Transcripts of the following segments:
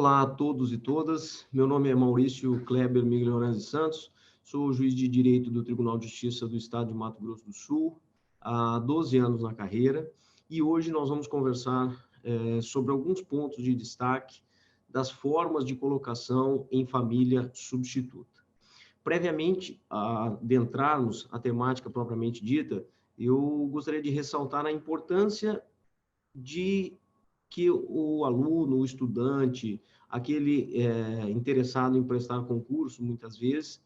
Olá a todos e todas, meu nome é Maurício Kleber Miglioranzi Santos, sou juiz de Direito do Tribunal de Justiça do Estado de Mato Grosso do Sul, há 12 anos na carreira, e hoje nós vamos conversar sobre alguns pontos de destaque das formas de colocação em família substituta. Previamente a adentrarmos a temática propriamente dita, eu gostaria de ressaltar a importância de que o aluno, o estudante, aquele interessado em prestar concurso, muitas vezes,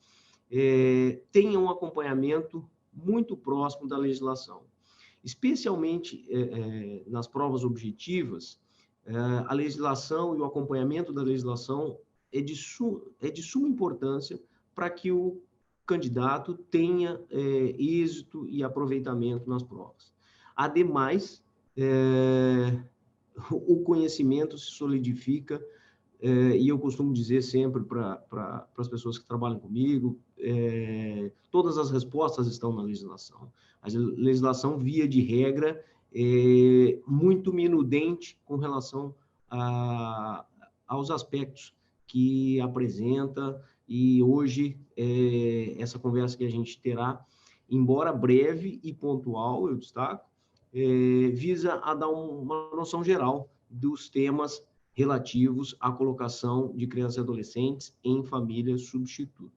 tenha um acompanhamento muito próximo da legislação. Especialmente nas provas objetivas, a legislação e o acompanhamento da legislação é de suma importância para que o candidato tenha êxito e aproveitamento nas provas. Ademais, o conhecimento se solidifica, e eu costumo dizer sempre para as pessoas que trabalham comigo, todas as respostas estão na legislação. A legislação, via de regra, é muito minudente com relação aos aspectos que apresenta, e hoje essa conversa que a gente terá, embora breve e pontual, eu destaco, visa a dar uma noção geral dos temas relativos à colocação de crianças e adolescentes em família substituta.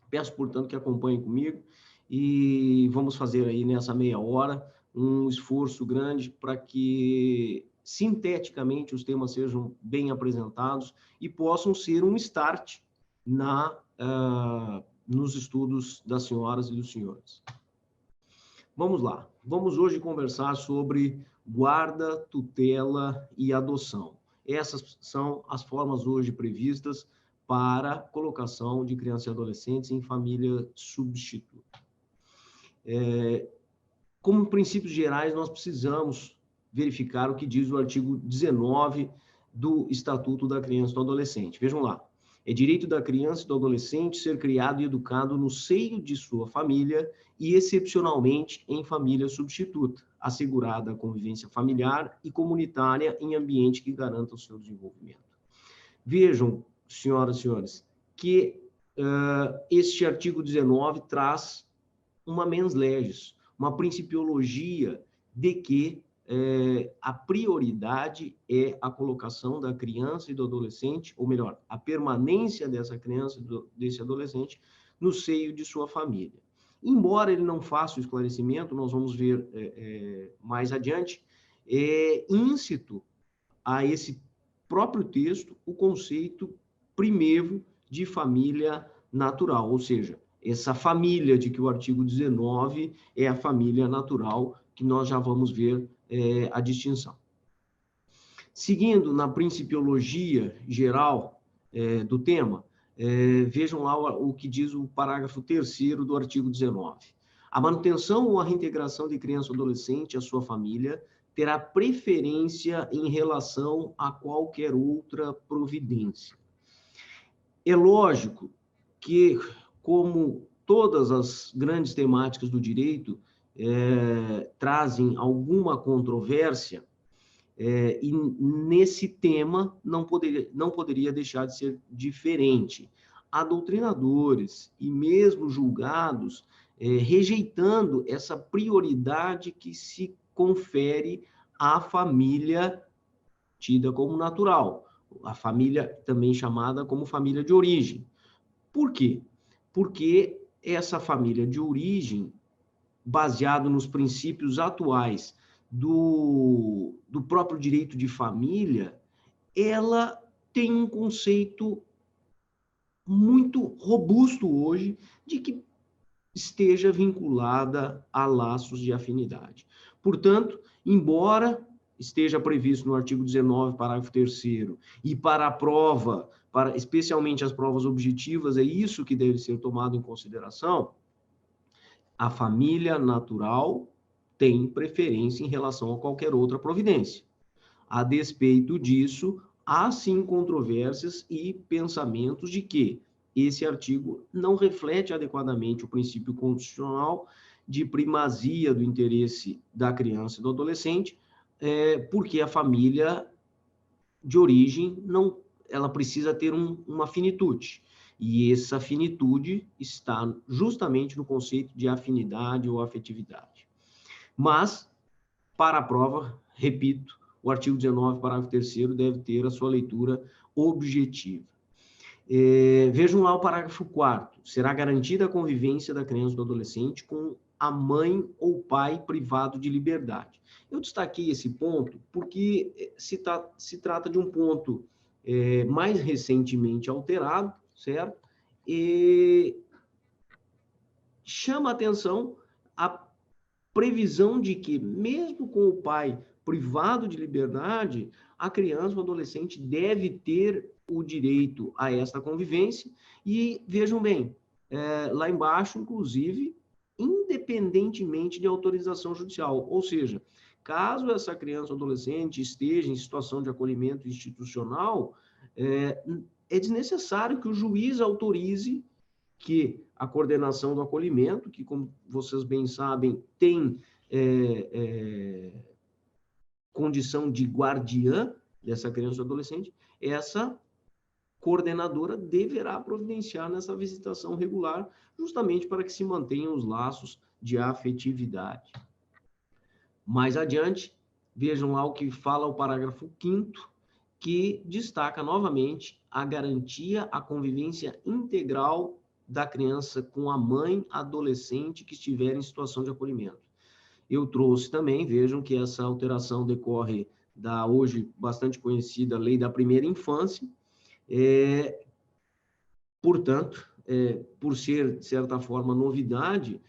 Peço, portanto, que acompanhem comigo e vamos fazer aí nessa meia hora um esforço grande para que, sinteticamente, os temas sejam bem apresentados e possam ser um start nos estudos das senhoras e dos senhores. Vamos lá. Vamos hoje conversar sobre guarda, tutela e adoção. Essas são as formas hoje previstas para colocação de crianças e adolescentes em família substituta. Como princípios gerais, nós precisamos verificar o que diz o artigo 19 do Estatuto da Criança e do Adolescente. Vejam lá. É direito da criança e do adolescente ser criado e educado no seio de sua família e, excepcionalmente, em família substituta, assegurada a convivência familiar e comunitária em ambiente que garanta o seu desenvolvimento. Vejam, senhoras e senhores, que este artigo 19 traz uma mens legis, uma principiologia de que a prioridade é a colocação da criança e do adolescente, ou melhor, a permanência dessa criança e desse adolescente no seio de sua família. Embora ele não faça o esclarecimento, nós vamos ver mais adiante, íncito a esse próprio texto o conceito primevo de família natural, ou seja, essa família de que o artigo 19 é a família natural, que nós já vamos ver a distinção. Seguindo na principiologia geral do tema, vejam lá o que diz o parágrafo 3º do artigo 19. A manutenção ou a reintegração de criança ou adolescente à sua família terá preferência em relação a qualquer outra providência. É lógico que, como todas as grandes temáticas do direito trazem alguma controvérsia, e nesse tema não poderia deixar de ser diferente. Há doutrinadores e mesmo julgados rejeitando essa prioridade que se confere à família tida como natural, a família também chamada como família de origem. Por quê? Porque essa família de origem, baseado nos princípios atuais do próprio direito de família, ela tem um conceito muito robusto hoje de que esteja vinculada a laços de afinidade. Portanto, embora esteja previsto no artigo 19, parágrafo 3º, e para a prova, especialmente as provas objetivas, é isso que deve ser tomado em consideração, a família natural tem preferência em relação a qualquer outra providência. A despeito disso, há sim controvérsias e pensamentos de que esse artigo não reflete adequadamente o princípio constitucional de primazia do interesse da criança e do adolescente, porque a família de origem não ela precisa ter uma finitude. E essa finitude está justamente no conceito de afinidade ou afetividade. Mas, para a prova, repito, o artigo 19, parágrafo 3º, deve ter a sua leitura objetiva. Vejam lá o parágrafo 4º. Será garantida a convivência da criança ou do adolescente com a mãe ou pai privado de liberdade. Eu destaquei esse ponto porque se trata de um ponto mais recentemente alterado, certo? E chama a atenção a previsão de que, mesmo com o pai privado de liberdade, a criança ou adolescente deve ter o direito a esta convivência. E vejam bem, lá embaixo, inclusive, independentemente de autorização judicial, ou seja, caso essa criança ou adolescente esteja em situação de acolhimento institucional, é desnecessário que o juiz autorize que a coordenação do acolhimento, que, como vocês bem sabem, tem condição de guardiã dessa criança ou adolescente, essa coordenadora deverá providenciar nessa visitação regular, justamente para que se mantenham os laços de afetividade. Mais adiante, vejam lá o que fala o parágrafo 5º, que destaca novamente a garantia à convivência integral da criança com a mãe adolescente que estiver em situação de acolhimento. Eu trouxe também, vejam que essa alteração decorre da hoje bastante conhecida Lei da Primeira Infância, portanto, por ser, de certa forma, novidade,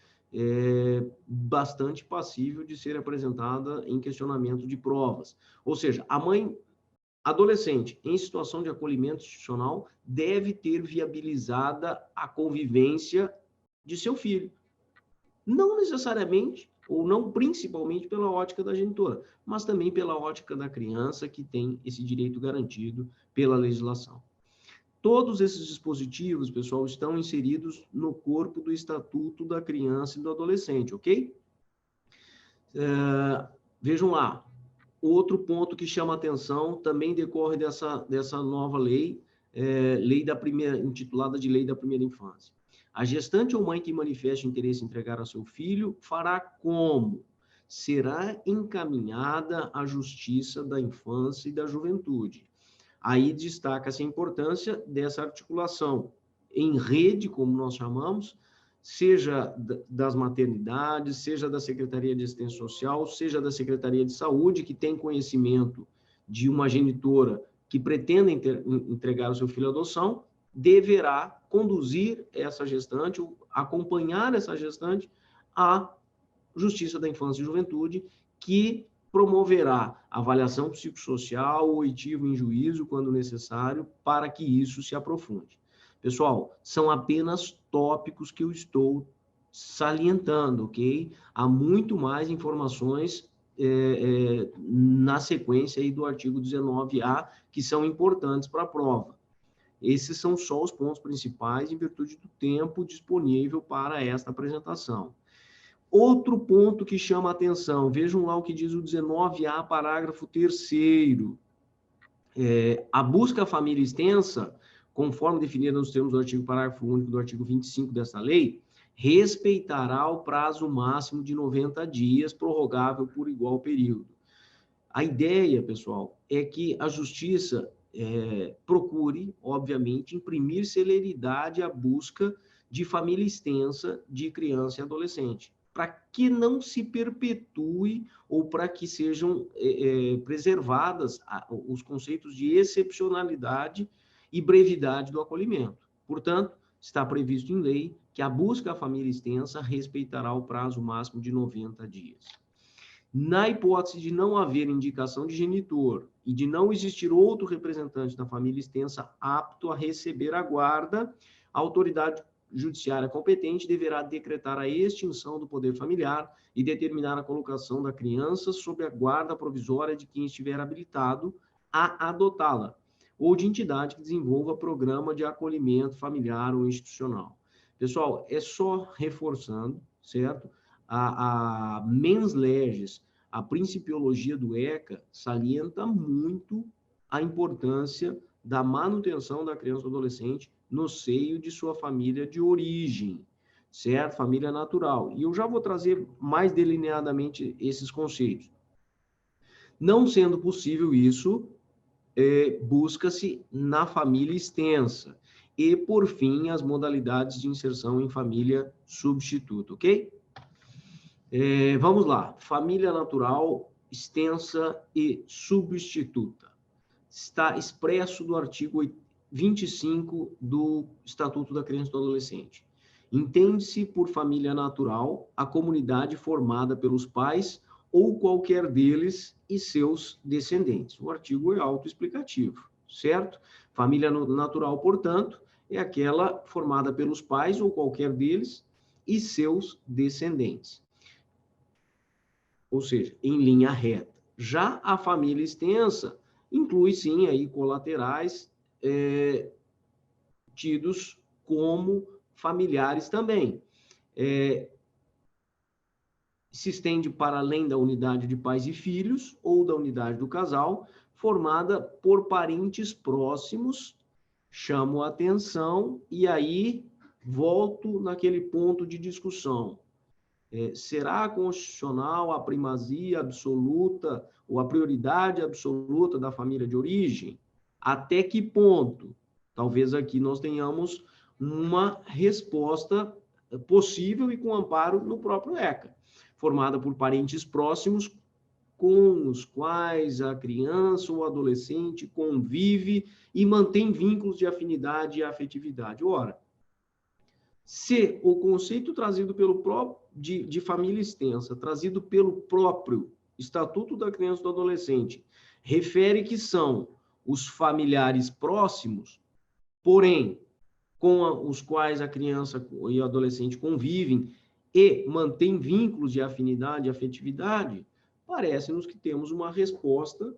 bastante passível de ser apresentada em questionamento de provas. Ou seja, a mãe adolescente em situação de acolhimento institucional deve ter viabilizada a convivência de seu filho. Não necessariamente, ou não principalmente pela ótica da genitora, mas também pela ótica da criança que tem esse direito garantido pela legislação. Todos esses dispositivos, pessoal, estão inseridos no corpo do Estatuto da Criança e do Adolescente, ok? Vejam lá. Outro ponto que chama atenção também decorre dessa nova lei, intitulada de Lei da Primeira Infância. A gestante ou mãe que manifeste interesse em entregar a seu filho fará como? Será encaminhada à Justiça da Infância e da Juventude. Aí destaca-se a importância dessa articulação em rede, como nós chamamos, seja das maternidades, seja da Secretaria de Assistência Social, seja da Secretaria de Saúde, que tem conhecimento de uma genitora que pretenda entregar o seu filho à adoção, deverá conduzir essa gestante, acompanhar essa gestante à Justiça da Infância e Juventude, que promoverá avaliação psicossocial, oitivo em juízo, quando necessário, para que isso se aprofunde. Pessoal, são apenas tópicos que eu estou salientando, ok? Há muito mais informações na sequência aí do artigo 19A, que são importantes para a prova. Esses são só os pontos principais em virtude do tempo disponível para esta apresentação. Outro ponto que chama a atenção, vejam lá o que diz o 19A, parágrafo 3º. A busca à família extensa, conforme definido nos termos do artigo parágrafo único do artigo 25 dessa lei, respeitará o prazo máximo de 90 dias, prorrogável por igual período. A ideia, pessoal, é que a Justiça procure, obviamente, imprimir celeridade à busca de família extensa de criança e adolescente, para que não se perpetue ou para que sejam preservadas os conceitos de excepcionalidade e brevidade do acolhimento. Portanto, está previsto em lei que a busca à família extensa respeitará o prazo máximo de 90 dias. Na hipótese de não haver indicação de genitor e de não existir outro representante da família extensa apto a receber a guarda, a autoridade judiciária competente deverá decretar a extinção do poder familiar e determinar a colocação da criança sob a guarda provisória de quem estiver habilitado a adotá-la, ou de entidade que desenvolva programa de acolhimento familiar ou institucional. Pessoal, é só reforçando, certo? A mens legis, a principiologia do ECA, salienta muito a importância da manutenção da criança ou adolescente no seio de sua família de origem, certo? Família natural. E eu já vou trazer mais delineadamente esses conceitos. Não sendo possível isso, busca-se na família extensa. E, por fim, as modalidades de inserção em família substituta, ok? Vamos lá. Família natural, extensa e substituta. Está expresso do artigo 25 do Estatuto da Criança e do Adolescente. Entende-se por família natural a comunidade formada pelos pais ou qualquer deles e seus descendentes. O artigo é autoexplicativo, certo? Família natural, portanto, é aquela formada pelos pais ou qualquer deles e seus descendentes. Ou seja, em linha reta. Já a família extensa inclui, sim, aí colaterais tidos como familiares também. Se estende para além da unidade de pais e filhos ou da unidade do casal, formada por parentes próximos. Chamo a atenção e aí volto naquele ponto de discussão. Será constitucional a primazia absoluta ou a prioridade absoluta da família de origem? Até que ponto? Talvez aqui nós tenhamos uma resposta possível e com amparo no próprio ECA, formada por parentes próximos com os quais a criança ou adolescente convive e mantém vínculos de afinidade e afetividade. Ora, se o conceito trazido pelo próprio de família extensa, trazido pelo próprio Estatuto da Criança e do Adolescente, refere que são os familiares próximos, porém, com os quais a criança e o adolescente convivem e mantém vínculos de afinidade e afetividade, parece-nos que temos uma resposta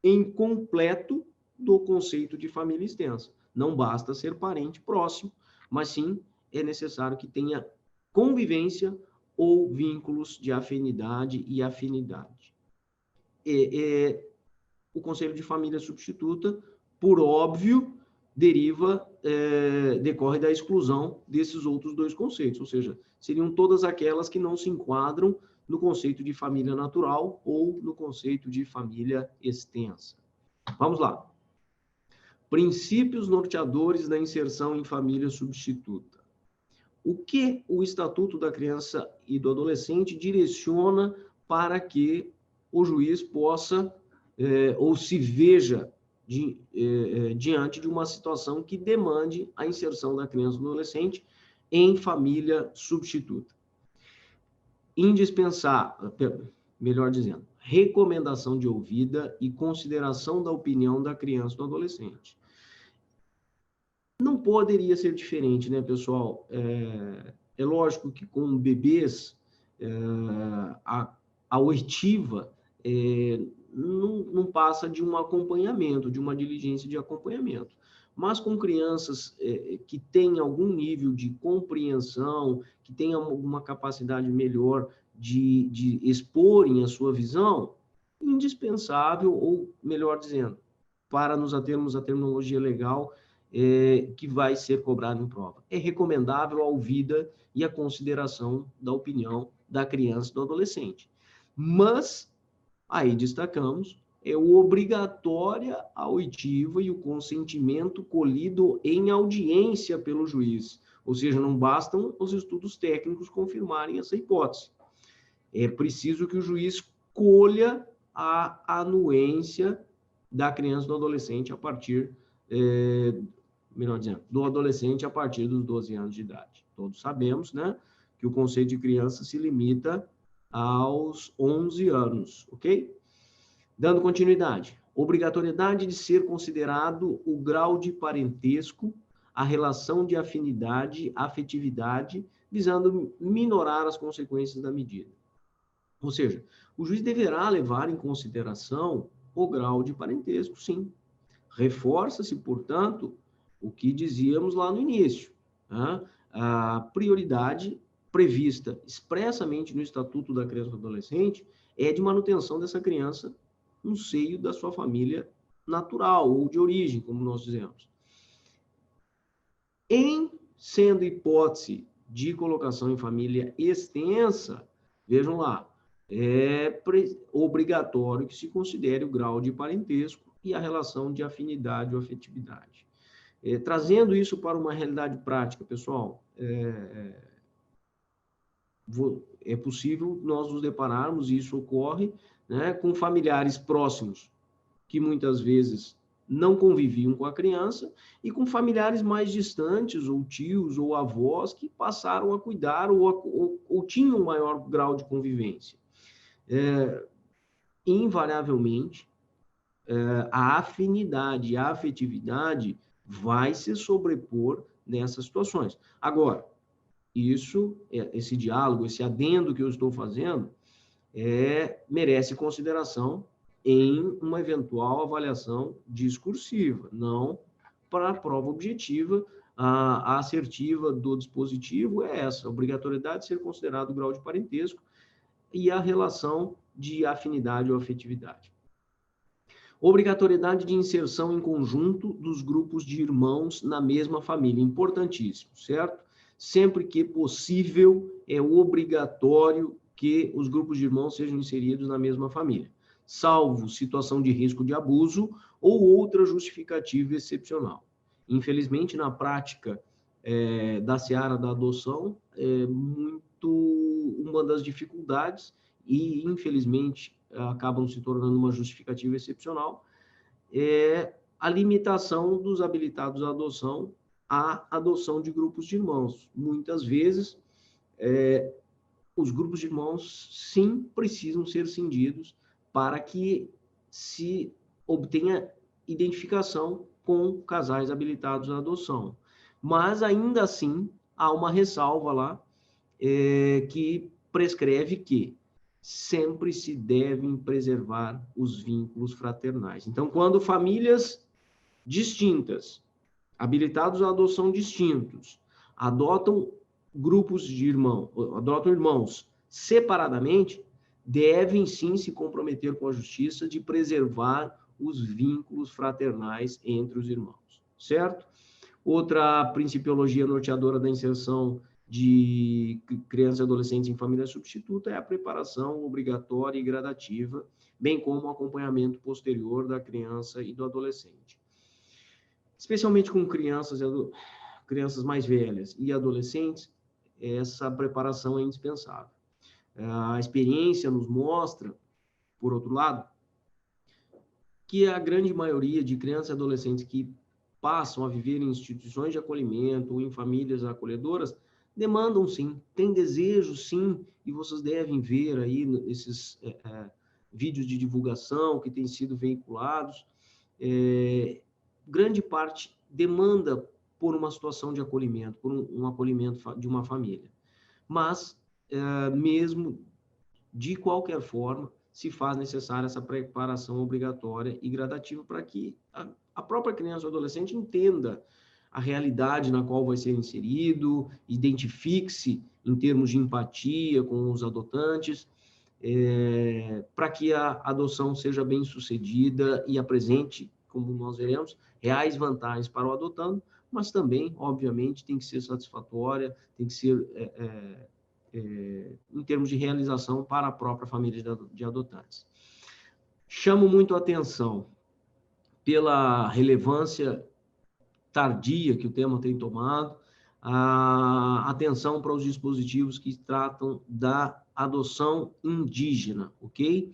incompleto do conceito de família extensa. Não basta ser parente próximo, mas sim é necessário que tenha convivência ou vínculos de afinidade e afinidade. O conceito de família substituta, por óbvio, decorre da exclusão desses outros dois conceitos, ou seja, seriam todas aquelas que não se enquadram no conceito de família natural ou no conceito de família extensa. Vamos lá. Princípios norteadores da inserção em família substituta. O que o Estatuto da Criança e do Adolescente direciona para que o juiz possa ou se veja diante de uma situação que demande a inserção da criança e do adolescente em família substituta? Indispensável, melhor dizendo, recomendação de ouvida e consideração da opinião da criança e do adolescente. Não poderia ser diferente, né, pessoal? É lógico que com bebês, a oitiva não passa de um acompanhamento, de uma diligência de acompanhamento. Mas com crianças que têm algum nível de compreensão, que têm alguma capacidade melhor de exporem a sua visão, indispensável, ou melhor dizendo, para nos atermos à terminologia legal, que vai ser cobrado em prova. É recomendável a ouvida e a consideração da opinião da criança e do adolescente. Mas, aí destacamos, é obrigatória a oitiva e o consentimento colhido em audiência pelo juiz. Ou seja, não bastam os estudos técnicos confirmarem essa hipótese. É preciso que o juiz colha a anuência da criança e do adolescente a partir melhor dizendo, do adolescente a partir dos 12 anos de idade. Todos sabemos, né, que o conceito de criança se limita aos 11 anos, ok? Dando continuidade. Obrigatoriedade de ser considerado o grau de parentesco, a relação de afinidade, afetividade, visando minorar as consequências da medida. Ou seja, o juiz deverá levar em consideração o grau de parentesco, sim. Reforça-se, portanto, o que dizíamos lá no início, né? A prioridade prevista expressamente no Estatuto da Criança e do Adolescente é de manutenção dessa criança no seio da sua família natural ou de origem, como nós dizemos. Em sendo hipótese de colocação em família extensa, vejam lá, é obrigatório que se considere o grau de parentesco e a relação de afinidade ou afetividade. Trazendo isso para uma realidade prática, pessoal, é possível nós nos depararmos, e isso ocorre, né, com familiares próximos, que muitas vezes não conviviam com a criança, e com familiares mais distantes, ou tios, ou avós, que passaram a cuidar ou tinham um maior grau de convivência. Invariavelmente, a afinidade, a afetividade vai se sobrepor nessas situações. Agora, esse diálogo, esse adendo que eu estou fazendo, merece consideração em uma eventual avaliação discursiva, não para a prova objetiva. A assertiva do dispositivo é essa: a obrigatoriedade de ser considerado o grau de parentesco e a relação de afinidade ou afetividade. Obrigatoriedade de inserção em conjunto dos grupos de irmãos na mesma família, importantíssimo, certo? Sempre que possível, é obrigatório que os grupos de irmãos sejam inseridos na mesma família, salvo situação de risco de abuso ou outra justificativa excepcional. Infelizmente, na prática da seara da adoção, uma das dificuldades, e infelizmente acabam se tornando uma justificativa excepcional, é a limitação dos habilitados à adoção de grupos de irmãos. Muitas vezes, os grupos de irmãos, sim, precisam ser cindidos para que se obtenha identificação com casais habilitados à adoção. Mas, ainda assim, há uma ressalva lá que prescreve que sempre se devem preservar os vínculos fraternais. Então, quando famílias distintas, habilitados à adoção distintos, adotam grupos de irmãos separadamente, devem sim se comprometer com a justiça de preservar os vínculos fraternais entre os irmãos, certo? Outra principiologia norteadora da inserção de crianças e adolescentes em família substituta é a preparação obrigatória e gradativa, bem como o acompanhamento posterior da criança e do adolescente. Especialmente com crianças mais velhas e adolescentes, essa preparação é indispensável. A experiência nos mostra, por outro lado, que a grande maioria de crianças e adolescentes que passam a viver em instituições de acolhimento ou em famílias acolhedoras demandam sim, têm desejo sim, e vocês devem ver aí esses vídeos de divulgação que têm sido veiculados. Grande parte demanda por uma situação de acolhimento, por um acolhimento de uma família. Mas, mesmo de qualquer forma, se faz necessária essa preparação obrigatória e gradativa para que a própria criança ou adolescente entenda a realidade na qual vai ser inserido, identifique-se em termos de empatia com os adotantes, para que a adoção seja bem sucedida e apresente, como nós veremos, reais vantagens para o adotando, mas também, obviamente, tem que ser satisfatória, tem que ser, em termos de realização, para a própria família de adotantes. Chamo muito a atenção pela relevância tardia que o tema tem tomado, a atenção para os dispositivos que tratam da adoção indígena, ok?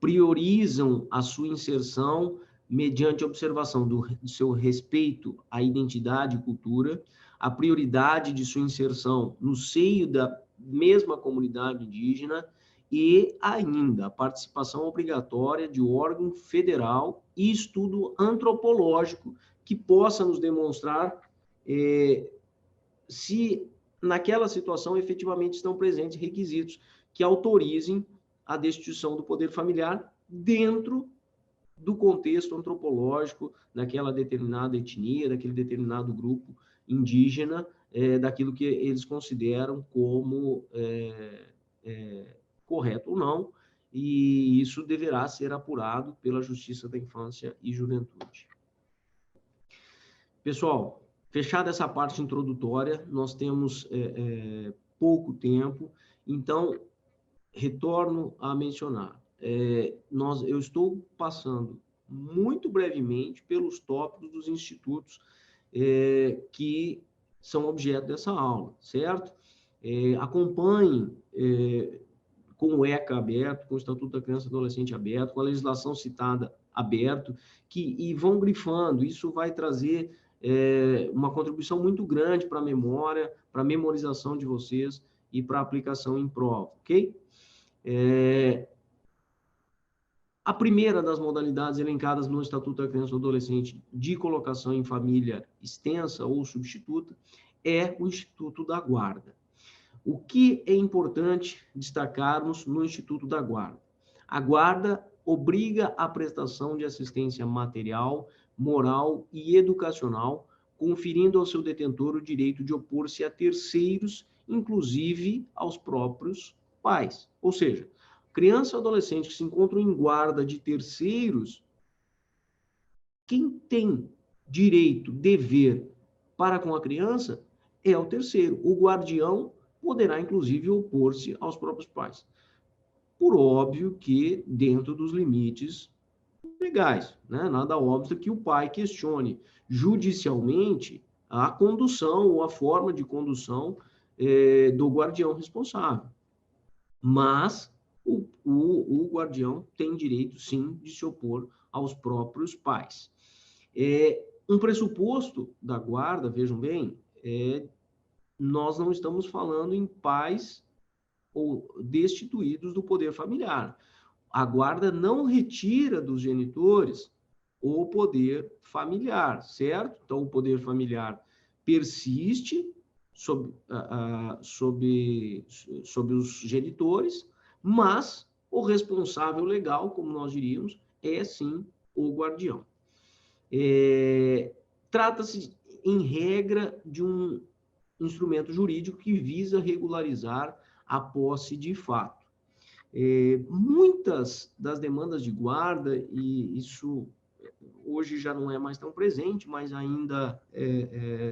Priorizam a sua inserção mediante a observação do seu respeito à identidade e cultura, a prioridade de sua inserção no seio da mesma comunidade indígena e ainda a participação obrigatória de órgão federal e estudo antropológico que possa nos demonstrar se naquela situação efetivamente estão presentes requisitos que autorizem a destituição do poder familiar dentro do contexto antropológico daquela determinada etnia, daquele determinado grupo indígena, daquilo que eles consideram como correto ou não, e isso deverá ser apurado pela Justiça da Infância e Juventude. Pessoal, fechada essa parte introdutória, nós temos pouco tempo, então retorno a mencionar. Eu estou passando muito brevemente pelos tópicos dos institutos que são objeto dessa aula, certo? Acompanhem com o ECA aberto, com o Estatuto da Criança e Adolescente aberto, com a legislação citada aberto, e vão grifando. Isso vai trazer uma contribuição muito grande para a memória, para a memorização de vocês e para a aplicação em prova, ok? A primeira das modalidades elencadas no Estatuto da Criança e Adolescente de colocação em família extensa ou substituta é o Instituto da Guarda. O que é importante destacarmos no Instituto da Guarda? A guarda obriga a prestação de assistência material, moral e educacional, conferindo ao seu detentor o direito de opor-se a terceiros, inclusive aos próprios pais. Ou seja, criança ou adolescente que se encontram em guarda de terceiros, quem tem direito, dever para com a criança é o terceiro. O guardião poderá, inclusive, opor-se aos próprios pais. Por óbvio que dentro dos limites legais, né? Nada óbvio que o pai questione judicialmente a condução ou a forma de condução do guardião responsável. Mas o guardião tem direito, sim, de se opor aos próprios pais. Um pressuposto da guarda, vejam bem, nós não estamos falando em pais ou destituídos do poder familiar. A guarda não retira dos genitores o poder familiar, certo? Então, o poder familiar persiste sob os genitores, mas o responsável legal, como nós diríamos, é sim o guardião. Trata-se, em regra, de um instrumento jurídico que visa regularizar a posse de fato. Muitas das demandas de guarda, e isso hoje já não é mais tão presente, mas ainda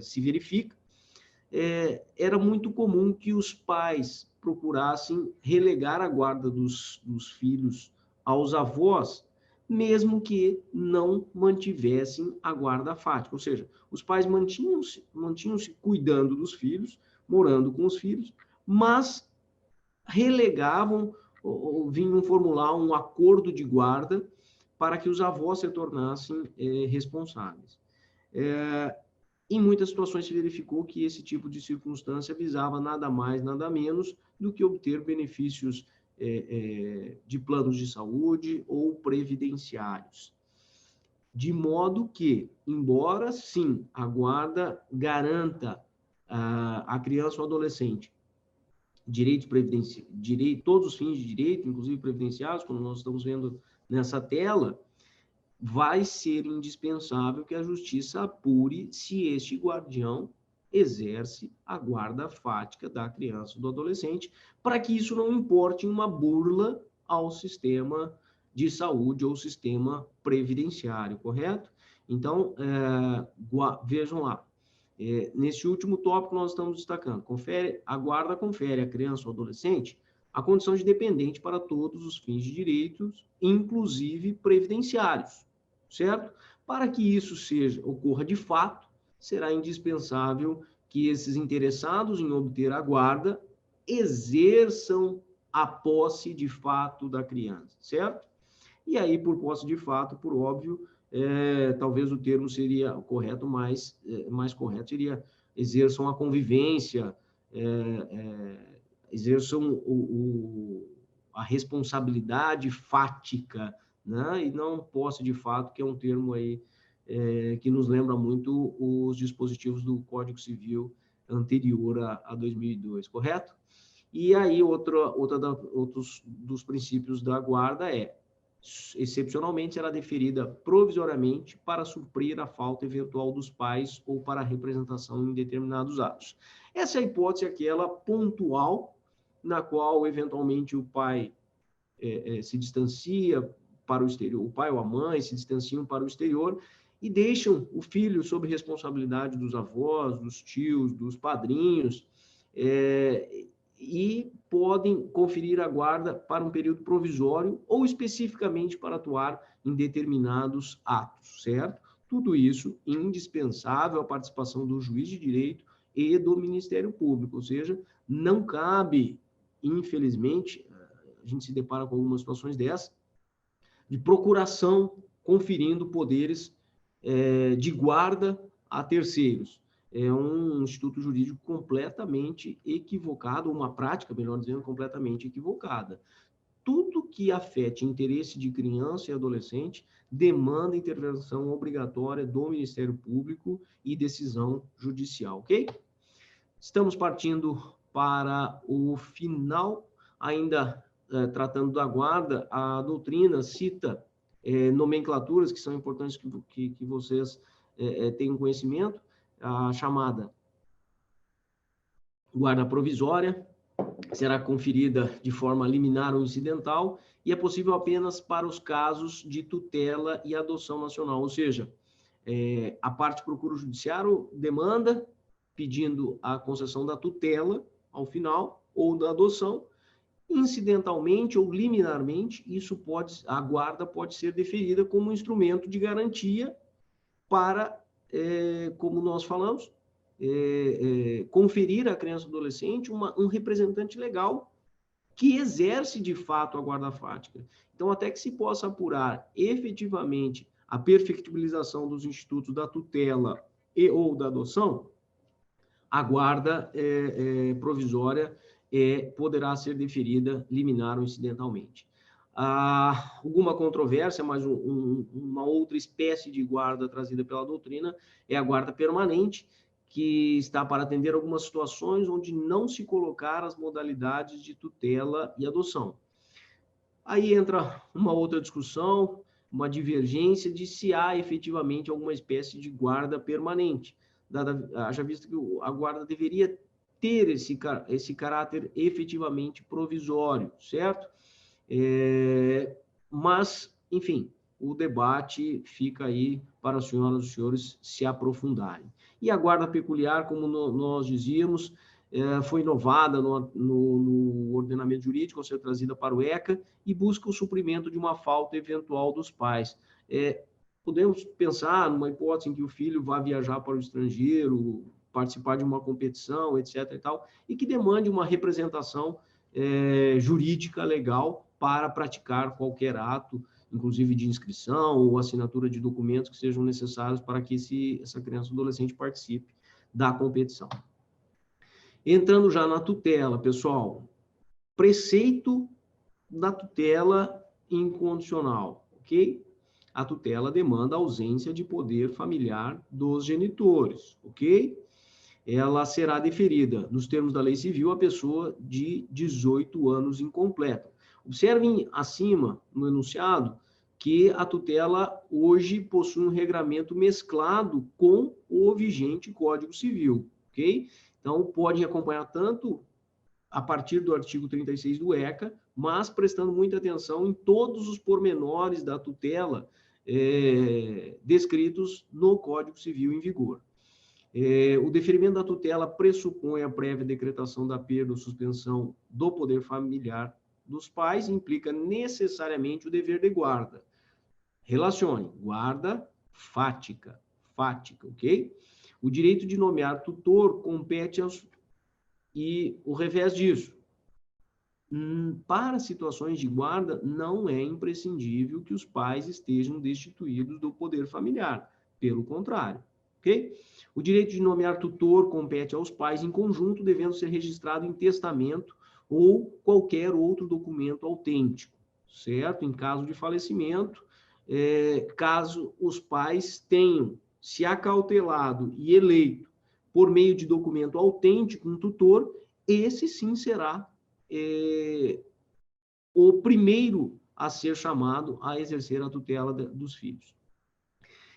se verifica, era muito comum que os pais procurassem relegar a guarda dos filhos aos avós, mesmo que não mantivessem a guarda fática. Ou seja, os pais mantinham-se cuidando dos filhos, morando com os filhos, mas relegavam ou vinham formular um acordo de guarda para que os avós se tornassem responsáveis. Em muitas situações se verificou que esse tipo de circunstância visava nada mais, nada menos do que obter benefícios de planos de saúde ou previdenciários. De modo que, embora, sim, a guarda garanta à criança ou adolescente direitos previdenciários, todos os fins de direito, inclusive previdenciários, como nós estamos vendo nessa tela, vai ser indispensável que a justiça apure se este guardião exerce a guarda fática da criança ou do adolescente, para que isso não importe uma burla ao sistema de saúde ou sistema previdenciário, correto? Então, vejam lá, nesse último tópico nós estamos destacando, a guarda confere à criança ou adolescente a condição de dependente para todos os fins de direitos, inclusive previdenciários, certo? Para que isso ocorra de fato, será indispensável que esses interessados em obter a guarda exerçam a posse de fato da criança, certo? E aí, por posse de fato, por óbvio, talvez o termo seria correto, mais correto seria exerçam a convivência, exerçam a responsabilidade fática, né? E não posse de fato, que é um termo aí que nos lembra muito os dispositivos do Código Civil anterior a 2002, correto? E aí, outros dos princípios da guarda excepcionalmente, será deferida provisoriamente para suprir a falta eventual dos pais ou para a representação em determinados atos. Essa é a hipótese, aquela pontual, na qual, eventualmente, o pai se distancia para o exterior, o pai ou a mãe se distanciam para o exterior e deixam o filho sob responsabilidade dos avós, dos tios, dos padrinhos, e podem conferir a guarda para um período provisório ou especificamente para atuar em determinados atos, certo? Tudo isso indispensável à participação do juiz de direito e do Ministério Público, ou seja, não cabe, infelizmente, a gente se depara com algumas situações dessas, de procuração conferindo poderes de guarda a terceiros. É um instituto jurídico completamente equivocado, uma prática, melhor dizendo, completamente equivocada. Tudo que afete interesse de criança e adolescente demanda intervenção obrigatória do Ministério Público e decisão judicial, ok? Estamos partindo para o final, ainda tratando da guarda. A doutrina cita nomenclaturas que são importantes que vocês tenham conhecimento, a chamada guarda provisória, será conferida de forma liminar ou incidental e é possível apenas para os casos de tutela e adoção nacional, ou seja, a parte procura o judiciário, demanda, pedindo a concessão da tutela ao final, ou da adoção, incidentalmente ou liminarmente, a guarda pode ser deferida como um instrumento de garantia para, como nós falamos, conferir à criança e adolescente um representante legal que exerce de fato a guarda fática. Então, até que se possa apurar efetivamente a perfectibilização dos institutos da tutela e ou da adoção, a guarda provisória poderá ser deferida liminar ou incidentalmente. Alguma controvérsia, mas uma outra espécie de guarda trazida pela doutrina é a guarda permanente, que está para atender algumas situações onde não se colocar as modalidades de tutela e adoção. Aí entra uma outra discussão, uma divergência de se há efetivamente alguma espécie de guarda permanente. Haja visto que a guarda deveria ter esse caráter efetivamente provisório, certo? Mas, enfim, o debate fica aí para as senhoras e os senhores se aprofundarem. E a guarda peculiar, como nós dizíamos, foi inovada no ordenamento jurídico ao ser trazida para o ECA e busca o suprimento de uma falta eventual dos pais. Podemos pensar numa hipótese em que o filho vá viajar para o estrangeiro, participar de uma competição, etc. e tal, e que demande uma representação jurídica legal para praticar qualquer ato, inclusive de inscrição ou assinatura de documentos que sejam necessários para que essa criança ou adolescente participe da competição. Entrando já na tutela, pessoal, preceito da tutela incondicional, ok? A tutela demanda a ausência de poder familiar dos genitores, ok? Ela será deferida, nos termos da lei civil, à pessoa de 18 anos incompleta. Observem acima, no enunciado, que a tutela hoje possui um regramento mesclado com o vigente Código Civil, ok? Então, podem acompanhar tanto a partir do artigo 36 do ECA, mas prestando muita atenção em todos os pormenores da tutela descritos no Código Civil em vigor. O deferimento da tutela pressupõe a prévia decretação da perda ou suspensão do poder familiar dos pais, implica necessariamente o dever de guarda. Relacione, guarda fática, ok? O direito de nomear tutor compete e o revés disso. Para situações de guarda, não é imprescindível que os pais estejam destituídos do poder familiar, pelo contrário, ok? O direito de nomear tutor compete aos pais em conjunto, devendo ser registrado em testamento ou qualquer outro documento autêntico, certo? Em caso de falecimento, caso os pais tenham se acautelado e eleito por meio de documento autêntico um tutor, esse sim será o primeiro a ser chamado a exercer a tutela dos filhos.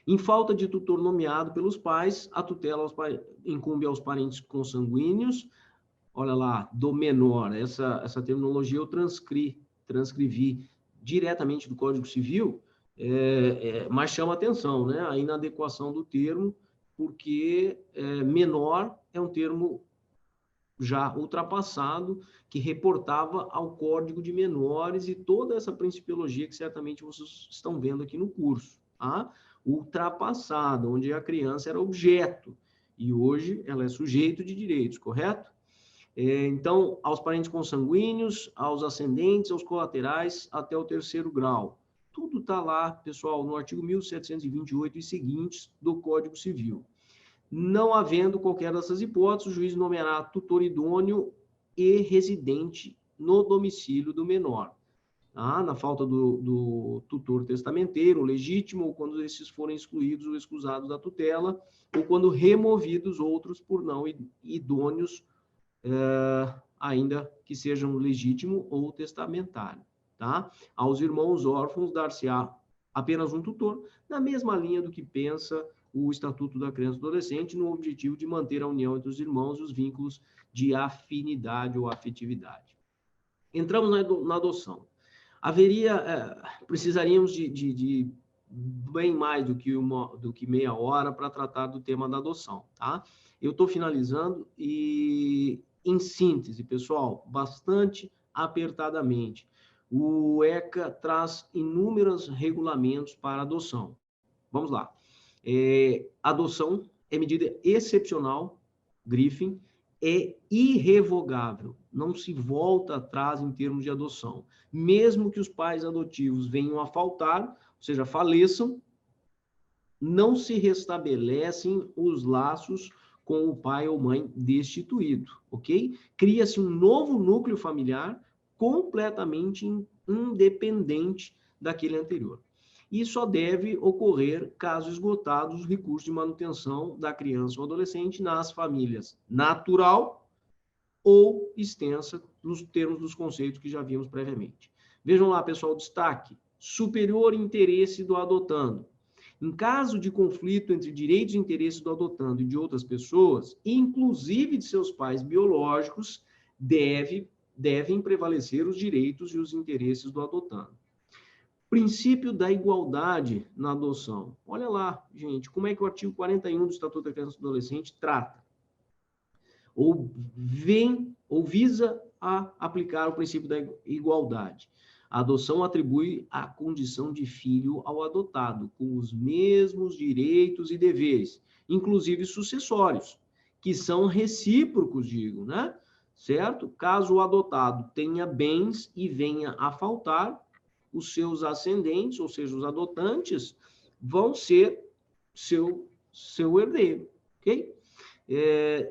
Em falta de tutor nomeado pelos pais, a tutela incumbe aos parentes consanguíneos, olha lá, do menor, essa terminologia eu transcrevi diretamente do Código Civil, mas chama atenção, né? A inadequação do termo, porque menor é um termo já ultrapassado, que reportava ao Código de Menores e toda essa principiologia que certamente vocês estão vendo aqui no curso, tá? Ultrapassado, onde a criança era objeto, e hoje ela é sujeito de direitos, correto? Então, aos parentes consanguíneos, aos ascendentes, aos colaterais, até o 3º grau. Tudo está lá, pessoal, no artigo 1728 e seguintes do Código Civil. Não havendo qualquer dessas hipóteses, o juiz nomeará tutor idôneo e residente no domicílio do menor. Tá? Na falta do tutor testamenteiro, legítimo, ou quando esses forem excluídos ou excusados da tutela, ou quando removidos outros por não idôneos, ainda que sejam legítimo ou testamentário. Tá? Aos irmãos órfãos, dar-se-á apenas um tutor, na mesma linha do que pensa o Estatuto da Criança e do Adolescente, no objetivo de manter a união entre os irmãos e os vínculos de afinidade ou afetividade. Entramos na adoção. Precisaríamos de bem mais do que meia hora para tratar do tema da adoção, tá? Eu estou finalizando e, em síntese, pessoal, bastante apertadamente, o ECA traz inúmeros regulamentos para adoção. Vamos lá. Adoção é medida excepcional, Griffin, é irrevogável, não se volta atrás em termos de adoção. Mesmo que os pais adotivos venham a faltar, ou seja, faleçam, não se restabelecem os laços com o pai ou mãe destituído, ok? Cria-se um novo núcleo familiar completamente independente daquele anterior. E só deve ocorrer caso esgotados os recursos de manutenção da criança ou adolescente nas famílias natural ou extensa, nos termos dos conceitos que já vimos previamente. Vejam lá, pessoal, destaque: superior interesse do adotando. Em caso de conflito entre direitos e interesses do adotando e de outras pessoas, inclusive de seus pais biológicos, devem prevalecer os direitos e os interesses do adotando. Princípio da igualdade na adoção. Olha lá, gente, como é que o artigo 41 do Estatuto da Criança e do Adolescente trata. Ou visa a aplicar o princípio da igualdade. A adoção atribui a condição de filho ao adotado, com os mesmos direitos e deveres, inclusive sucessórios, que são recíprocos, digo, né? Certo? Caso o adotado tenha bens e venha a faltar, os seus ascendentes, ou seja, os adotantes, vão ser seu herdeiro, ok?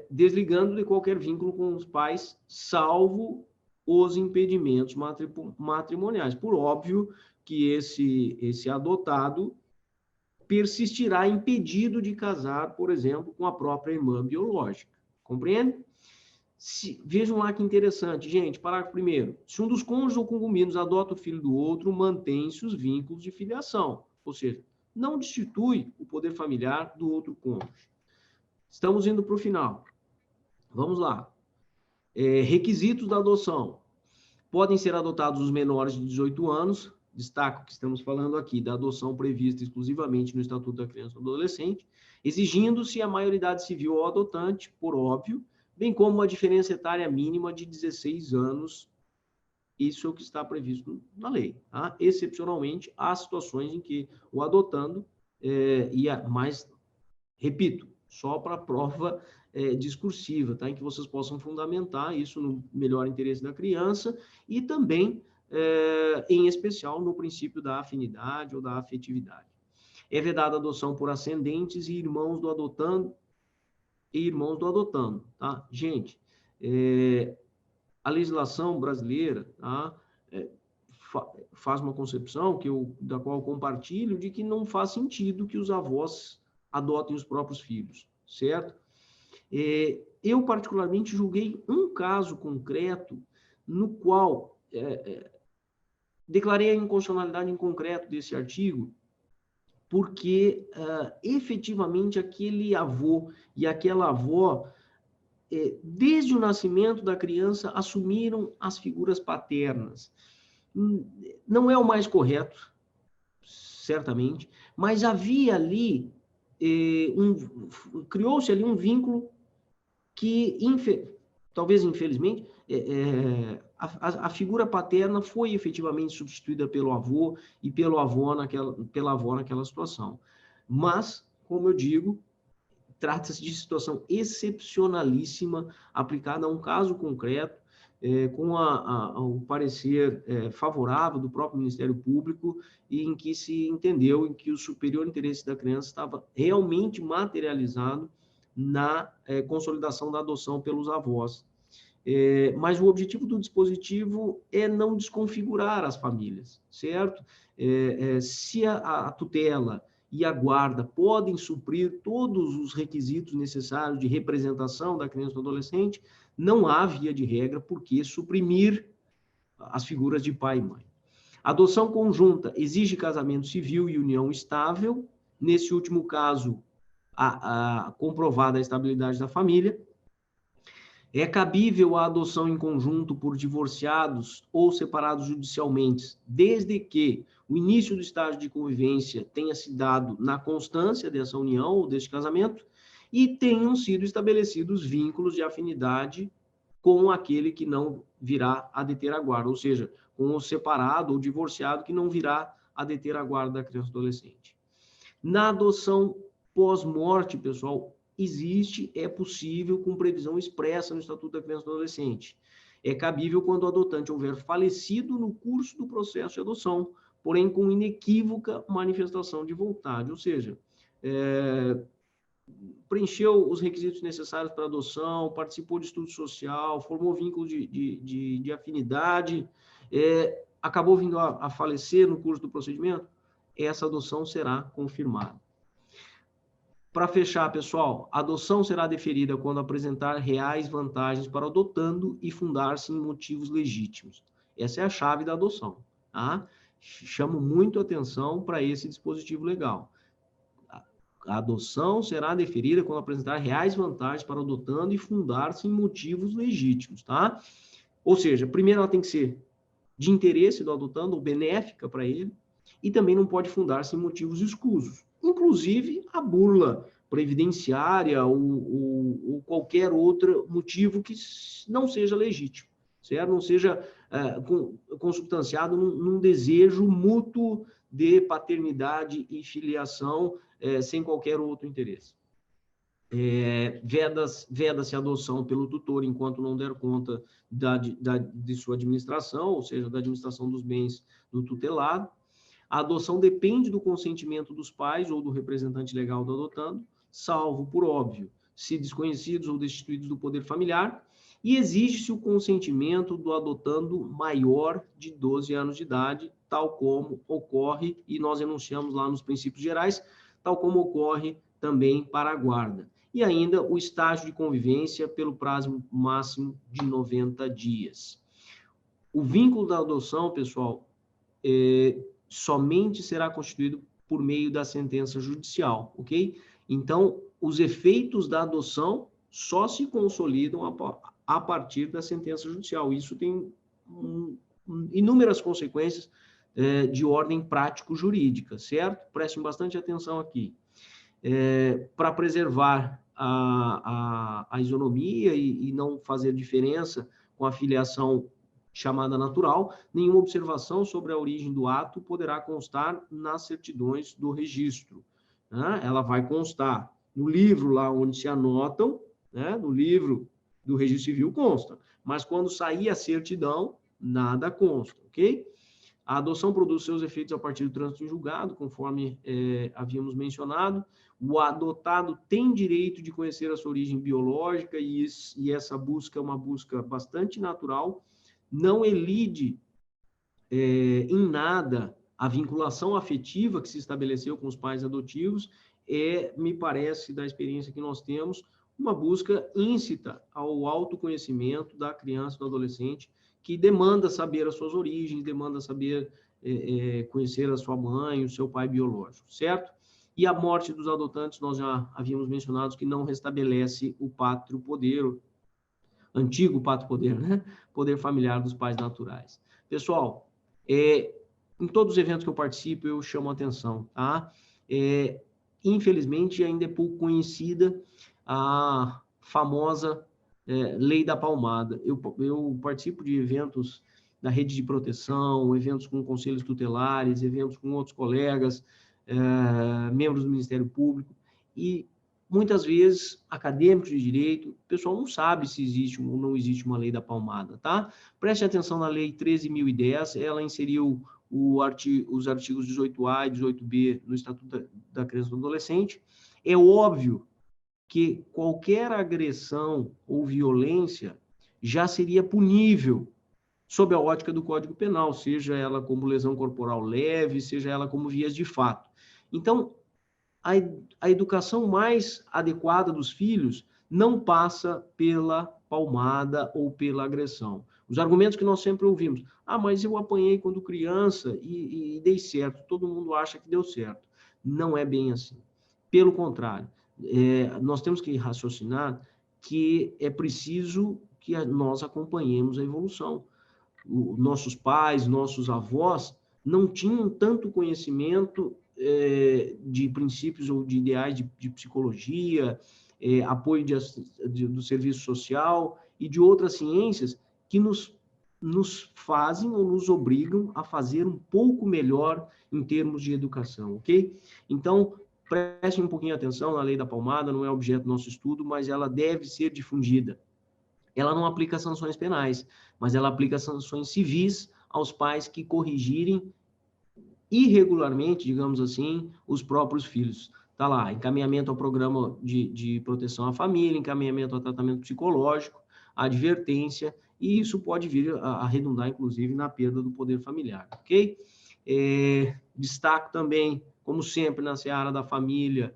Desligando de qualquer vínculo com os pais, salvo os impedimentos matrimoniais. Por óbvio que esse adotado persistirá impedido de casar, por exemplo, com a própria irmã biológica. Compreende? Vejam lá que interessante, gente. Parágrafo 1º. Se um dos cônjuges ou concubinos adota o filho do outro, mantém-se os vínculos de filiação. Ou seja, não destitui o poder familiar do outro cônjuge. Estamos indo para o final. Vamos lá. Requisitos da adoção. Podem ser adotados os menores de 18 anos. Destaco que estamos falando aqui da adoção prevista exclusivamente no Estatuto da Criança e do Adolescente, exigindo-se a maioridade civil ao adotante, por óbvio, bem como uma diferença etária mínima de 16 anos. Isso é o que está previsto na lei. Tá? Excepcionalmente, há situações em que o adotando, mas, repito, só para prova discursiva, tá? Em que vocês possam fundamentar isso no melhor interesse da criança e também, em especial, no princípio da afinidade ou da afetividade. É vedada a adoção por ascendentes e irmãos do adotando, tá? Gente, a legislação brasileira, tá? Faz uma concepção da qual eu compartilho, de que não faz sentido que os avós adotem os próprios filhos, certo? Eu, particularmente, julguei um caso concreto no qual declarei a inconstitucionalidade em concreto desse artigo, porque, efetivamente, aquele avô e aquela avó, desde o nascimento da criança, assumiram as figuras paternas. não é o mais correto, certamente, mas havia ali, criou-se ali um vínculo que, talvez infelizmente, a figura paterna foi efetivamente substituída pelo avô e pela avó naquela situação. Mas, como eu digo, trata-se de situação excepcionalíssima, aplicada a um caso concreto, com o parecer favorável do próprio Ministério Público, e em que se entendeu em que o superior interesse da criança estava realmente materializado na consolidação da adoção pelos avós. Mas o objetivo do dispositivo é não desconfigurar as famílias, certo? Se a tutela e a guarda podem suprir todos os requisitos necessários de representação da criança ou adolescente, não há, via de regra, por que suprimir as figuras de pai e mãe. Adoção conjunta exige casamento civil e união estável. Nesse último caso, comprovada a estabilidade da família. É cabível a adoção em conjunto por divorciados ou separados judicialmente, desde que o início do estágio de convivência tenha se dado na constância dessa união ou deste casamento e tenham sido estabelecidos vínculos de afinidade com aquele que não virá a deter a guarda, ou seja, com o separado ou divorciado que não virá a deter a guarda da criança ou adolescente. Na adoção pós-morte, pessoal, é possível com previsão expressa no Estatuto da Criança e do Adolescente. É cabível quando o adotante houver falecido no curso do processo de adoção, porém com inequívoca manifestação de vontade, ou seja, preencheu os requisitos necessários para adoção, participou de estudo social, formou vínculo de afinidade, acabou vindo a falecer no curso do procedimento, essa adoção será confirmada. Para fechar, pessoal, a adoção será deferida quando apresentar reais vantagens para o adotando e fundar-se em motivos legítimos. Essa é a chave da adoção, tá? Chamo muito atenção para esse dispositivo legal. A adoção será deferida quando apresentar reais vantagens para o adotando e fundar-se em motivos legítimos, tá? Ou seja, primeiro ela tem que ser de interesse do adotando ou benéfica para ele, e também não pode fundar-se em motivos escusos. Inclusive a burla previdenciária ou qualquer outro motivo que não seja legítimo, certo? Não seja consubstanciado num desejo mútuo de paternidade e filiação sem qualquer outro interesse. Veda-se a adoção pelo tutor enquanto não der conta de sua administração, ou seja, da administração dos bens do tutelado. A adoção depende do consentimento dos pais ou do representante legal do adotando, salvo, por óbvio, se desconhecidos ou destituídos do poder familiar, e exige-se o consentimento do adotando maior de 12 anos de idade, tal como ocorre, e nós enunciamos lá nos princípios gerais, tal como ocorre também para a guarda. E ainda o estágio de convivência pelo prazo máximo de 90 dias. O vínculo da adoção, pessoal, somente será constituído por meio da sentença judicial, ok? Então, os efeitos da adoção só se consolidam a partir da sentença judicial. Isso tem inúmeras consequências de ordem prático-jurídica, certo? Prestem bastante atenção aqui. Para preservar a isonomia e não fazer diferença com a filiação chamada natural, nenhuma observação sobre a origem do ato poderá constar nas certidões do registro, né? Ela vai constar no livro lá onde se anotam, né? No livro do registro civil consta, mas quando sair a certidão, nada consta, ok? A adoção produz seus efeitos a partir do trânsito em julgado, conforme havíamos mencionado. O adotado tem direito de conhecer a sua origem biológica e essa busca é uma busca bastante natural, não elide em nada a vinculação afetiva que se estabeleceu com os pais adotivos, me parece, da experiência que nós temos, uma busca íncita ao autoconhecimento da criança e do adolescente, que demanda saber as suas origens, demanda saber conhecer a sua mãe, o seu pai biológico, certo? E a morte dos adotantes, nós já havíamos mencionado que não restabelece o pátrio poder, antigo pátrio poder, né? Poder familiar dos pais naturais. Pessoal, Em todos os eventos que eu participo, eu chamo a atenção, tá? Infelizmente, ainda é pouco conhecida a famosa Lei da Palmada. Eu participo de eventos da rede de proteção, eventos com conselhos tutelares, eventos com outros colegas, membros do Ministério Público, e muitas vezes, acadêmicos de direito, o pessoal não sabe se existe ou não existe uma lei da palmada, tá? Preste atenção na Lei 13.010, ela inseriu os artigos 18A e 18B no Estatuto da Criança e do Adolescente. É óbvio que qualquer agressão ou violência já seria punível sob a ótica do Código Penal, seja ela como lesão corporal leve, seja ela como vias de fato. Então, a educação mais adequada dos filhos não passa pela palmada ou pela agressão. Os argumentos que nós sempre ouvimos, mas eu apanhei quando criança e dei certo, todo mundo acha que deu certo. Não é bem assim. Pelo contrário, nós temos que raciocinar que é preciso que nós acompanhemos a evolução. Nossos pais, nossos avós não tinham tanto conhecimento de princípios ou de ideais de psicologia, apoio do serviço social e de outras ciências que nos fazem ou nos obrigam a fazer um pouco melhor em termos de educação, ok? Então, prestem um pouquinho de atenção na Lei da Palmada, não é objeto do nosso estudo, mas ela deve ser difundida. Ela não aplica sanções penais, mas ela aplica sanções civis aos pais que corrigirem irregularmente, digamos assim, os próprios filhos. Está lá, encaminhamento ao programa de proteção à família, encaminhamento ao tratamento psicológico, advertência, e isso pode vir a redundar, inclusive, na perda do poder familiar, ok? Destaco também, como sempre, na seara da família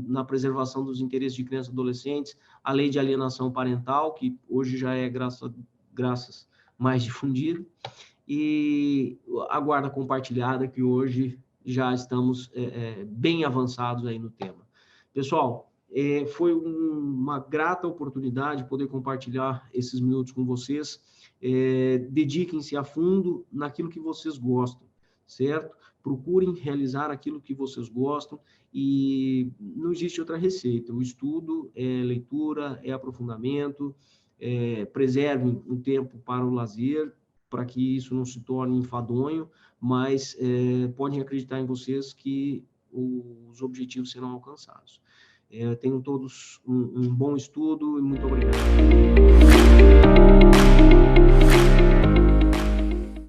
na preservação dos interesses de crianças e adolescentes, a lei de alienação parental, que hoje já é, graças mais difundida, e a guarda compartilhada, que hoje já estamos bem avançados aí no tema. Pessoal, foi uma grata oportunidade poder compartilhar esses minutos com vocês. Dediquem-se a fundo naquilo que vocês gostam, certo? Procurem realizar aquilo que vocês gostam e não existe outra receita. O estudo é leitura, é aprofundamento, preservem um tempo para o lazer, para que isso não se torne enfadonho, mas podem acreditar em vocês que os objetivos serão alcançados. Tenham todos um bom estudo e muito obrigado.